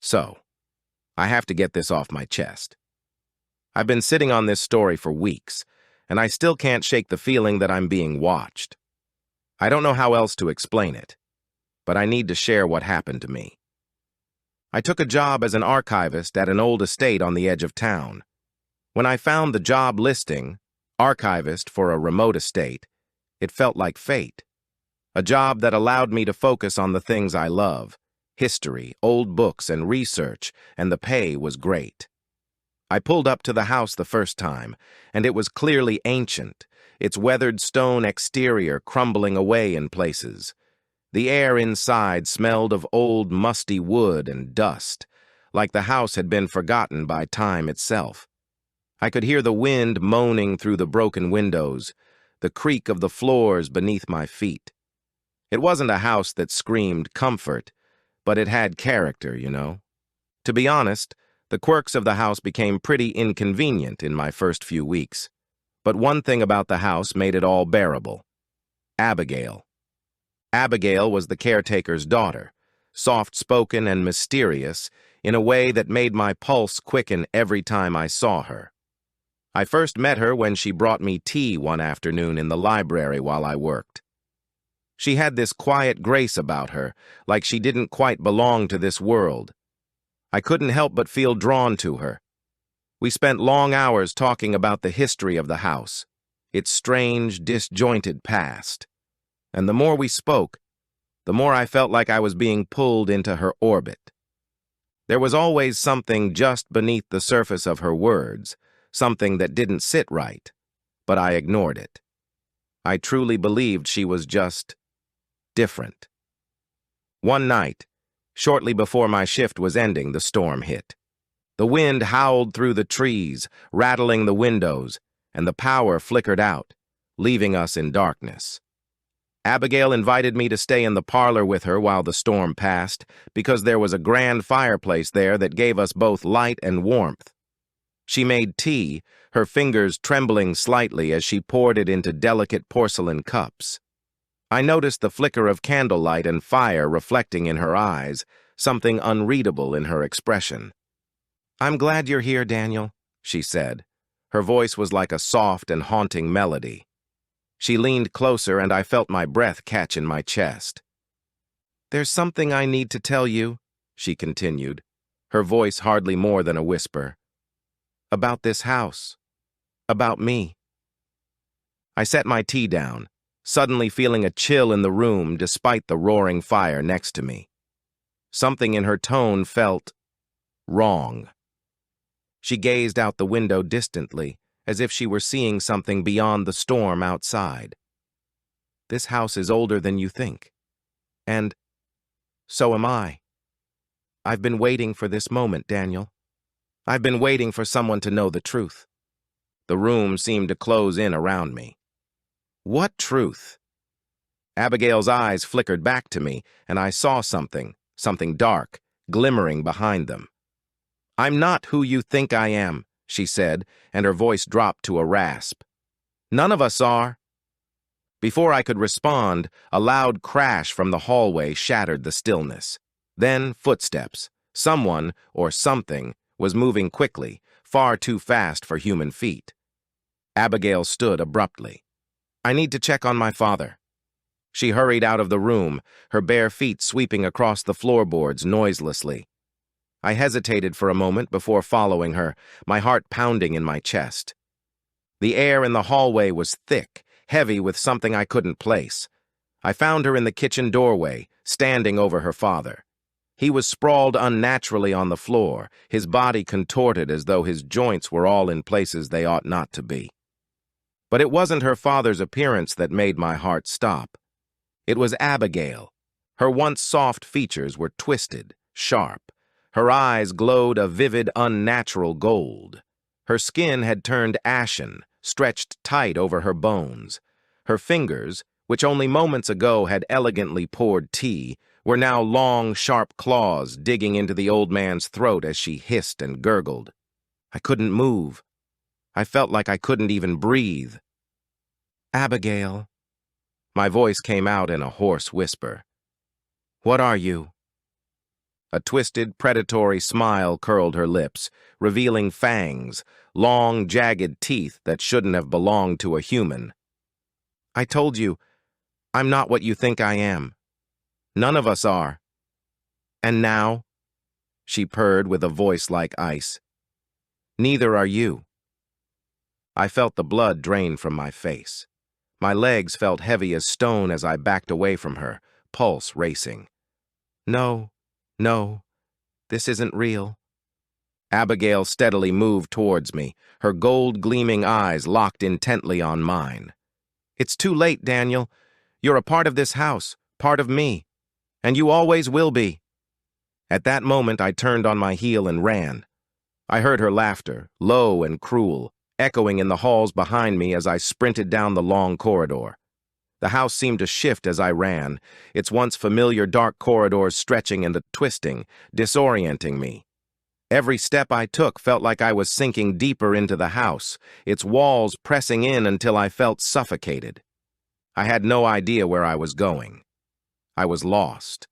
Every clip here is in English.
So, I have to get this off my chest. I've been sitting on this story for weeks, and I still can't shake the feeling that I'm being watched. I don't know how else to explain it, but I need to share what happened to me. I took a job as an archivist at an old estate on the edge of town. When I found the job listing, archivist for a remote estate, it felt like fate. A job that allowed me to focus on the things I love, history, old books, and research, and the pay was great. I pulled up to the house the first time, and it was clearly ancient, its weathered stone exterior crumbling away in places. The air inside smelled of old musty wood and dust, like the house had been forgotten by time itself. I could hear the wind moaning through the broken windows, the creak of the floors beneath my feet. It wasn't a house that screamed comfort, but it had character, you know. To be honest, the quirks of the house became pretty inconvenient in my first few weeks. But one thing about the house made it all bearable. Abigail. Abigail was the caretaker's daughter, soft-spoken and mysterious in a way that made my pulse quicken every time I saw her. I first met her when she brought me tea one afternoon in the library while I worked. She had this quiet grace about her, like she didn't quite belong to this world. I couldn't help but feel drawn to her. We spent long hours talking about the history of the house, its strange, disjointed past. And the more we spoke, the more I felt like I was being pulled into her orbit. There was always something just beneath the surface of her words, something that didn't sit right, but I ignored it. I truly believed she was just different. One night, shortly before my shift was ending, the storm hit. The wind howled through the trees, rattling the windows, and the power flickered out, leaving us in darkness. Abigail invited me to stay in the parlor with her while the storm passed, because there was a grand fireplace there that gave us both light and warmth. She made tea, her fingers trembling slightly as she poured it into delicate porcelain cups. I noticed the flicker of candlelight and fire reflecting in her eyes, something unreadable in her expression. "I'm glad you're here, Daniel," she said. Her voice was like a soft and haunting melody. She leaned closer and I felt my breath catch in my chest. "There's something I need to tell you," she continued, her voice hardly more than a whisper. "About this house. About me." I set my tea down, suddenly feeling a chill in the room despite the roaring fire next to me. Something in her tone felt wrong. She gazed out the window distantly, as if she were seeing something beyond the storm outside. "This house is older than you think. And so am I. I've been waiting for this moment, Daniel. I've been waiting for someone to know the truth." The room seemed to close in around me. What truth? Abigail's eyes flickered back to me, and I saw something dark, glimmering behind them. "I'm not who you think I am," she said, and her voice dropped to a rasp. "None of us are." Before I could respond, a loud crash from the hallway shattered the stillness. Then footsteps. Someone, or something, was moving quickly, far too fast for human feet. Abigail stood abruptly. "I need to check on my father." She hurried out of the room, her bare feet sweeping across the floorboards noiselessly. I hesitated for a moment before following her, my heart pounding in my chest. The air in the hallway was thick, heavy with something I couldn't place. I found her in the kitchen doorway, standing over her father. He was sprawled unnaturally on the floor, his body contorted as though his joints were all in places they ought not to be. But it wasn't her father's appearance that made my heart stop. It was Abigail. Her once soft features were twisted, sharp. Her eyes glowed a vivid, unnatural gold. Her skin had turned ashen, stretched tight over her bones. Her fingers, which only moments ago had elegantly poured tea, were now long, sharp claws digging into the old man's throat as she hissed and gurgled. I couldn't move. I felt like I couldn't even breathe. "Abigail." My voice came out in a hoarse whisper. "What are you?" A twisted, predatory smile curled her lips, revealing fangs, long, jagged teeth that shouldn't have belonged to a human. I told you, I'm not what you think I am. None of us are. And now, she purred with a voice like ice, neither are you. I felt the blood drain from my face. My legs felt heavy as stone as I backed away from her, pulse racing. No, no, this isn't real. Abigail steadily moved towards me, her gold-gleaming eyes locked intently on mine. It's too late, Daniel. You're a part of this house, part of me, and you always will be. At that moment, I turned on my heel and ran. I heard her laughter, low and cruel, echoing in the halls behind me as I sprinted down the long corridor. The house seemed to shift as I ran, its once familiar dark corridors stretching and twisting, disorienting me. Every step I took felt like I was sinking deeper into the house, its walls pressing in until I felt suffocated. I had no idea where I was going. I was lost.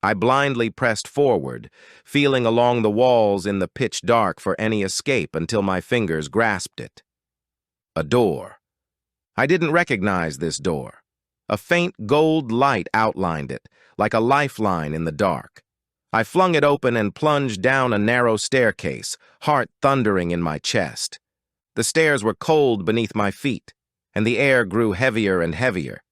I blindly pressed forward, feeling along the walls in the pitch dark for any escape until my fingers grasped it. A door. I didn't recognize this door. A faint gold light outlined it, like a lifeline in the dark. I flung it open and plunged down a narrow staircase, heart thundering in my chest. The stairs were cold beneath my feet, and the air grew heavier and heavier.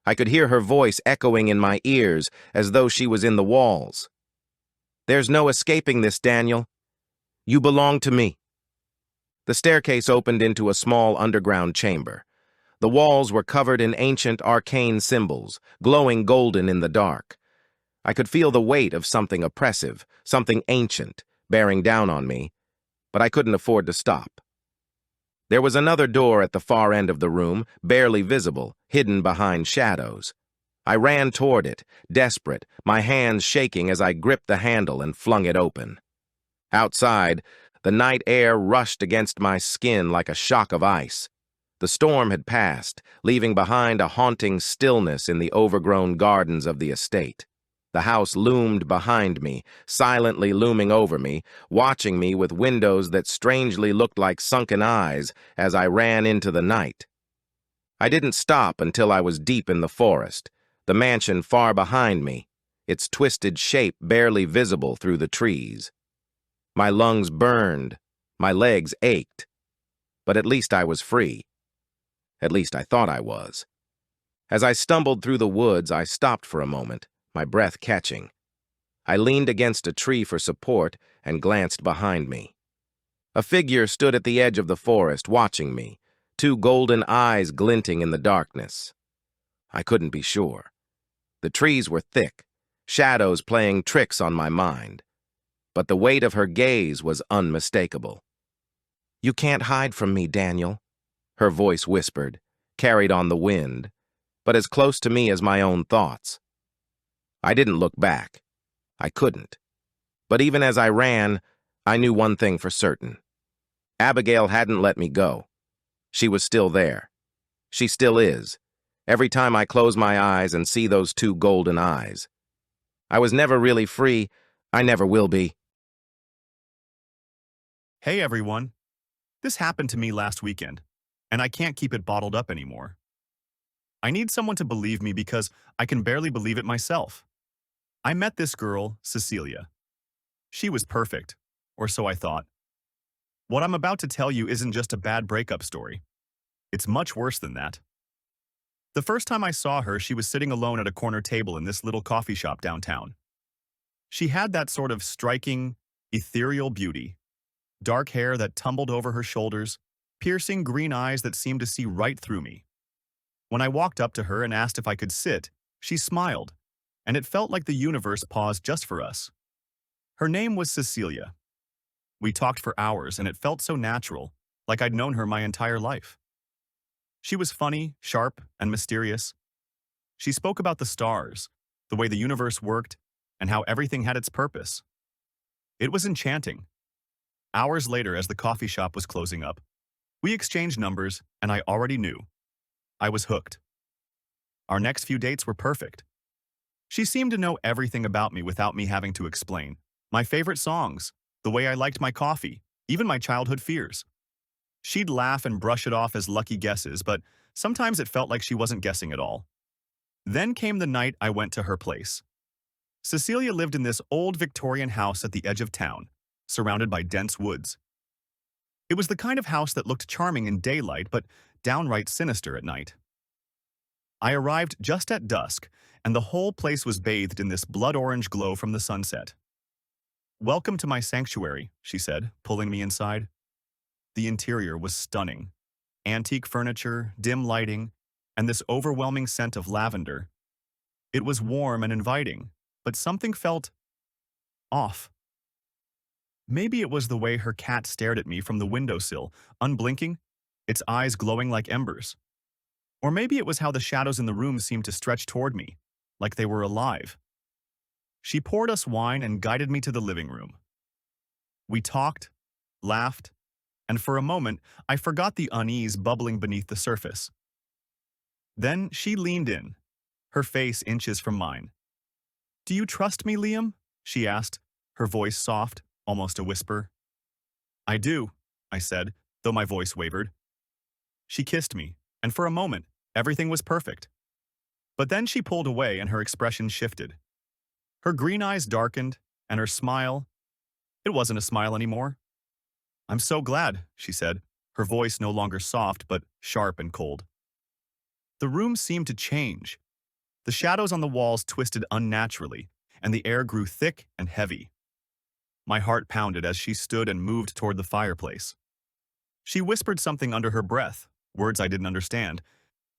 I could hear her voice echoing in my ears as though she was in the walls. There's no escaping this, Daniel. You belong to me. The staircase opened into a small underground chamber. The walls were covered in ancient arcane symbols, glowing golden in the dark. I could feel the weight of something oppressive, something ancient, bearing down on me, but I couldn't afford to stop. There was another door at the far end of the room, barely visible, hidden behind shadows. I ran toward it, desperate, my hands shaking as I gripped the handle and flung it open. Outside, the night air rushed against my skin like a shock of ice. The storm had passed, leaving behind a haunting stillness in the overgrown gardens of the estate. The house loomed behind me, silently looming over me, watching me with windows that strangely looked like sunken eyes as I ran into the night. I didn't stop until I was deep in the forest, the mansion far behind me, its twisted shape barely visible through the trees. My lungs burned, my legs ached, but at least I was free. At least I thought I was. As I stumbled through the woods, I stopped for a moment, my breath catching. I leaned against a tree for support and glanced behind me. A figure stood at the edge of the forest, watching me, two golden eyes glinting in the darkness. I couldn't be sure. The trees were thick, shadows playing tricks on my mind. But the weight of her gaze was unmistakable. "You can't hide from me, Daniel," her voice whispered, carried on the wind, but as close to me as my own thoughts. I didn't look back. I couldn't. But even as I ran, I knew one thing for certain. Abigail hadn't let me go. She was still there. She still is, every time I close my eyes and see those two golden eyes. I was never really free. I never will be. Hey everyone. This happened to me last weekend, and I can't keep it bottled up anymore. I need someone to believe me because I can barely believe it myself. I met this girl, Cecilia. She was perfect, or so I thought. What I'm about to tell you isn't just a bad breakup story. It's much worse than that. The first time I saw her, she was sitting alone at a corner table in this little coffee shop downtown. She had that sort of striking, ethereal beauty. Dark hair that tumbled over her shoulders, piercing green eyes that seemed to see right through me. When I walked up to her and asked if I could sit, she smiled, and it felt like the universe paused just for us. Her name was Cecilia. We talked for hours, and it felt so natural, like I'd known her my entire life. She was funny, sharp, and mysterious. She spoke about the stars, the way the universe worked, and how everything had its purpose. It was enchanting. Hours later, as the coffee shop was closing up, we exchanged numbers, and I already knew. I was hooked. Our next few dates were perfect. She seemed to know everything about me without me having to explain. My favorite songs, the way I liked my coffee, even my childhood fears. She'd laugh and brush it off as lucky guesses, but sometimes it felt like she wasn't guessing at all. Then came the night I went to her place. Cecilia lived in this old Victorian house at the edge of town, surrounded by dense woods. It was the kind of house that looked charming in daylight, but downright sinister at night. I arrived just at dusk, and the whole place was bathed in this blood-orange glow from the sunset. "Welcome to my sanctuary," she said, pulling me inside. The interior was stunning. Antique furniture, dim lighting, and this overwhelming scent of lavender. It was warm and inviting, but something felt off. Maybe it was the way her cat stared at me from the windowsill, unblinking, its eyes glowing like embers. Or maybe it was how the shadows in the room seemed to stretch toward me, like they were alive. She poured us wine and guided me to the living room. We talked, laughed, and for a moment I forgot the unease bubbling beneath the surface. Then she leaned in, her face inches from mine. "Do you trust me, Liam?" she asked, her voice soft, almost a whisper. "I do," I said, though my voice wavered. She kissed me, and for a moment, everything was perfect. But then she pulled away and her expression shifted. Her green eyes darkened, and her smile, it wasn't a smile anymore. "I'm so glad," she said, her voice no longer soft but sharp and cold. The room seemed to change. The shadows on the walls twisted unnaturally, and the air grew thick and heavy. My heart pounded as she stood and moved toward the fireplace. She whispered something under her breath, words I didn't understand,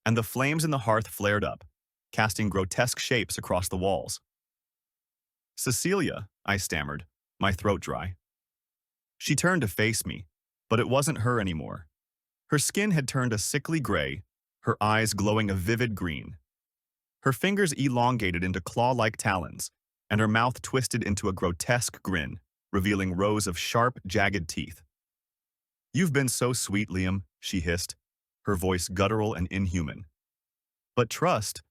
and the flames in the hearth flared up, casting grotesque shapes across the walls. "Cecilia," I stammered, my throat dry. She turned to face me, but it wasn't her anymore. Her skin had turned a sickly gray, her eyes glowing a vivid green. Her fingers elongated into claw-like talons, and her mouth twisted into a grotesque grin, revealing rows of sharp, jagged teeth. "You've been so sweet, Liam," she hissed, her voice guttural and inhuman. "But trust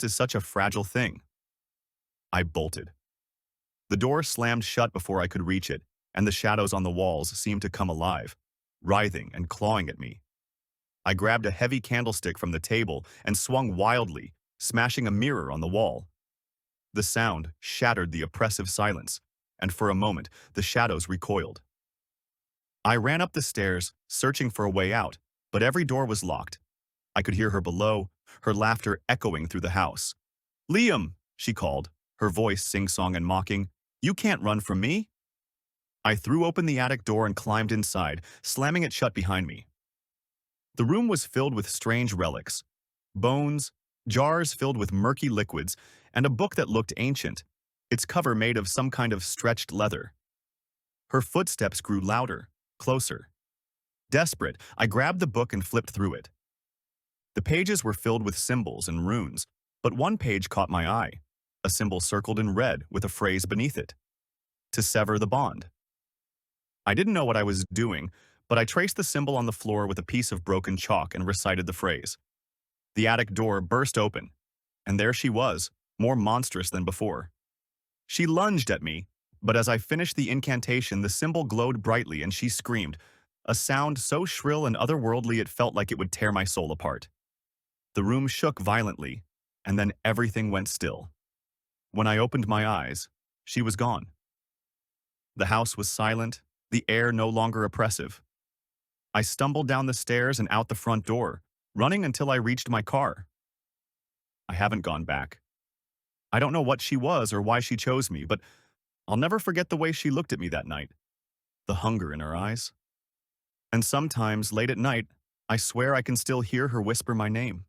is such a fragile thing." I bolted. The door slammed shut before I could reach it, and the shadows on the walls seemed to come alive, writhing and clawing at me. I grabbed a heavy candlestick from the table and swung wildly, smashing a mirror on the wall. The sound shattered the oppressive silence, and for a moment, the shadows recoiled. I ran up the stairs, searching for a way out, but every door was locked. I could hear her below, her laughter echoing through the house. "Liam," she called, her voice sing-song and mocking, "you can't run from me." I threw open the attic door and climbed inside, slamming it shut behind me. The room was filled with strange relics, bones, jars filled with murky liquids, and a book that looked ancient, its cover made of some kind of stretched leather. Her footsteps grew louder, closer. Desperate, I grabbed the book and flipped through it. The pages were filled with symbols and runes, but one page caught my eye, a symbol circled in red with a phrase beneath it: "To sever the bond." I didn't know what I was doing, but I traced the symbol on the floor with a piece of broken chalk and recited the phrase. The attic door burst open, and there she was, more monstrous than before. She lunged at me, but as I finished the incantation, the symbol glowed brightly and she screamed, a sound so shrill and otherworldly it felt like it would tear my soul apart. The room shook violently, and then everything went still. When I opened my eyes, she was gone. The house was silent, the air no longer oppressive. I stumbled down the stairs and out the front door, running until I reached my car. I haven't gone back. I don't know what she was or why she chose me, but I'll never forget the way she looked at me that night, the hunger in her eyes. And sometimes, late at night, I swear I can still hear her whisper my name.